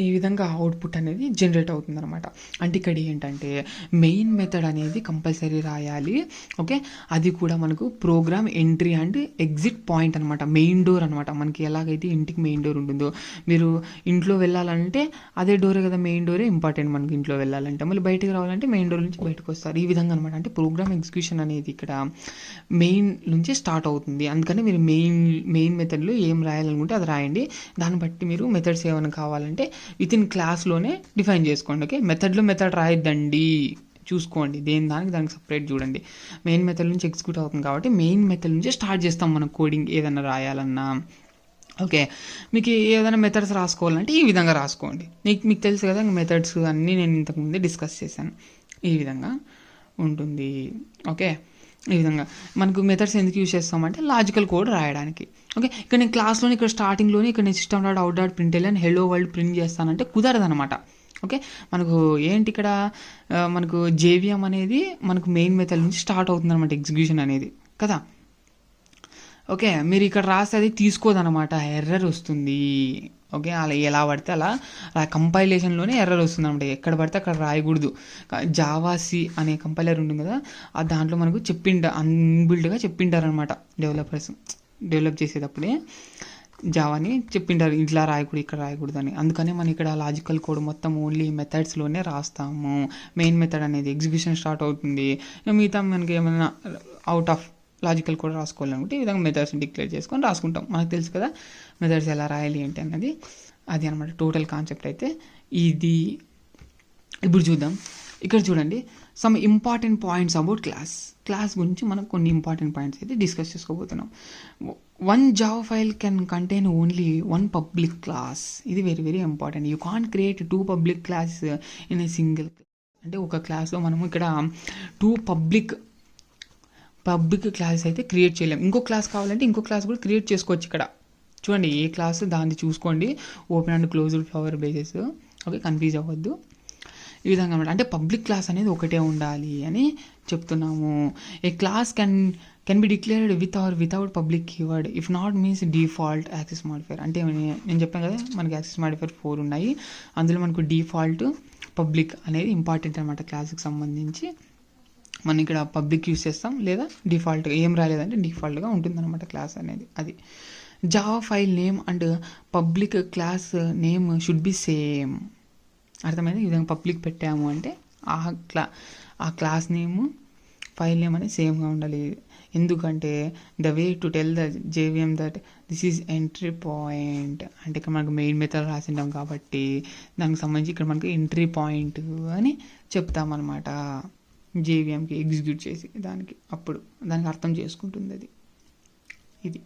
ఈ విధంగా అవుట్పుట్ అనేది జనరేట్ అవుతుందనమాట. అంటే ఇక్కడ ఏంటంటే మెయిన్ మెథడ్ అనేది కంపల్సరీ రాయాలి. ఓకే, అది కూడా మనకు program entry and exit point అనమాట. మెయిన్ డోర్ అనమాట. మనకి ఎలాగైతే ఇంటికి మెయిన్ డోర్ ఉంటుందో, మీరు ఇంట్లో వెళ్ళాలంటే అదే డోరే కదా, మెయిన్ డోరే ఇంపార్టెంట్ మనకి ఇంట్లో వెళ్ళాలంటే. మళ్ళీ బయటకు రావాలంటే మెయిన్ డోర్ నుంచి బయటకు వస్తారు. ఈ విధంగా అనమాట. అంటే ప్రోగ్రామ్ ఎగ్జిక్యూషన్ అనేది ఇక్కడ మెయిన్ నుంచి స్టార్ట్ అవుతుంది. అందుకని మీరు మెయిన్ మెథడ్లో ఏం రాయాలనుకుంటే అది రాయండి. దాన్ని బట్టి మీరు మెథడ్స్ ఏమైనా కావాలంటే విత్ ఇన్ క్లాస్లోనే డిఫైన్ చేసుకోండి. ఓకే, మెథడ్లో మెథడ్ రాయొద్దండి, చూసుకోండి. దానికి సపరేట్ చూడండి. మెయిన్ మెథడ్ నుంచి ఎగ్జిక్యూట్ అవుతుంది కాబట్టి మెయిన్ మెథడ్ నుంచి స్టార్ట్ చేస్తాం మనం కోడింగ్ ఏదైనా రాయాలన్నా. ఓకే, మీకు ఏదైనా మెథడ్స్ రాసుకోవాలంటే ఈ విధంగా రాసుకోండి. మీకు తెలుసు కదా, మెథడ్స్ అన్నీ నేను ఇంతకుముందే డిస్కస్ చేశాను. ఈ విధంగా ఉంటుంది. ఓకే, ఈ విధంగా మనకు మెథడ్స్ ఎందుకు యూజ్ చేస్తామంటే లాజికల్ కోడ్ రాయడానికి. ఓకే, ఇక్కడ నేను క్లాస్లోని ఇక్కడ స్టార్టింగ్లోని ఇక్కడ నేను system dot out dot println hello world print చేస్తానంటే కుదరదు అనమాట. ఓకే, మనకు ఏంటి ఇక్కడ మనకు జేవిఎం అనేది మనకు మెయిన్ మెథడ్ నుంచి స్టార్ట్ అవుతుంది అనమాట, ఎగ్జిక్యూషన్ అనేది కదా. ఓకే, మీరు ఇక్కడ రాస్తే అది తీసుకోదనమాట, ఎర్రర్ వస్తుంది. ఓకే, అలా ఎలా పడితే అలా కంపైలేషన్లోనే ఎర్రర్ వస్తుంది అనమాట. ఎక్కడ పడితే అక్కడ రాయకూడదు. జావాసి అనే కంపైలర్ ఉంటుంది కదా, దాంట్లో మనకు అన్బిల్డ్గా చెప్పింటారనమాట డెవలపర్స్ డెవలప్ చేసేటప్పుడే జావాని చెప్పింటారు, ఇట్లా రాయకూడదు ఇక్కడ రాయకూడదు అని. అందుకనే మనం ఇక్కడ లాజికల్ కోడ్ మొత్తం ఓన్లీ మెథడ్స్లోనే రాస్తాము. మెయిన్ మెథడ్ అనేది ఎగ్జిక్యూషన్ స్టార్ట్ అవుతుంది. మిగతా మనకి ఏమైనా అవుట్ ఆఫ్ లాజికల్ కోడ్ రాసుకోవాలనుకుంటే ఈ విధంగా మెథడ్స్ డిక్లేర్ చేసుకొని రాసుకుంటాం. మనకు తెలుసు కదా మెథడ్స్ ఎలా రాయాలి ఏంటి అన్నది. అది అనమాట టోటల్ కాన్సెప్ట్ అయితే ఇది. ఇప్పుడు చూద్దాం. ఇక్కడ చూడండి, some important points about class గురించి మనం కొన్ని ఇంపార్టెంట్ పాయింట్స్ అయితే డిస్కస్ చేసుకోబోతున్నాం. One Java file can contain only one public class. ఇది very very important. You can't create 2 public class in a single. అంటే ఒక క్లాస్లో మనము ఇక్కడ 2 పబ్లిక్ క్లాస్ అయితే క్రియేట్ చేయలేం. ఇంకో క్లాస్ కావాలంటే ఇంకో క్లాస్ కూడా క్రియేట్ చేసుకోవచ్చు. ఇక్కడ చూడండి, ఏ క్లాస్ దాన్ని చూసుకోండి. Open and closed flower bases. Okay, confuse అవ్వద్దు. ఈ విధంగా అనమాట. అంటే పబ్లిక్ క్లాస్ అనేది ఒకటే ఉండాలి అని చెప్తున్నాము. A class can be declared with or without public keyword if not means default access modifier. అంటే నేను చెప్పాను కదా, మనకి యాక్సెస్ మాడిఫైర్ 4 ఉన్నాయి. అందులో మనకు డిఫాల్ట్ పబ్లిక్ అనేది ఇంపార్టెంట్ అనమాట. క్లాస్కి సంబంధించి మనం ఇక్కడ పబ్లిక్ యూస్ చేస్తాం, లేదా డిఫాల్ట్గా ఏం రాలేదంటే డిఫాల్ట్గా ఉంటుందన్నమాట క్లాస్ అనేది. అది Java file name and public class name should be same. అర్థమైంది? ఈ విధంగా పబ్లిక్ పెట్టాము అంటే ఆ క్లాస్ నేమ్ ఫైల్ నేమ్ అనేది సేమ్గా ఉండాలి. ఎందుకంటే the way to tell the JVM that this is entry point. అంటే ఇక్కడ మనకు మెయిన్ మెథడ్ రాసింటాం కాబట్టి దానికి సంబంధించి ఇక్కడ మనకు ఎంట్రీ పాయింట్ అని చెప్తామన్నమాట. జేవిఎంకి ఎగ్జిక్యూట్ చేసి దానికి అప్పుడు దానికి అర్థం చేసుకుంటుంది అది. ఇది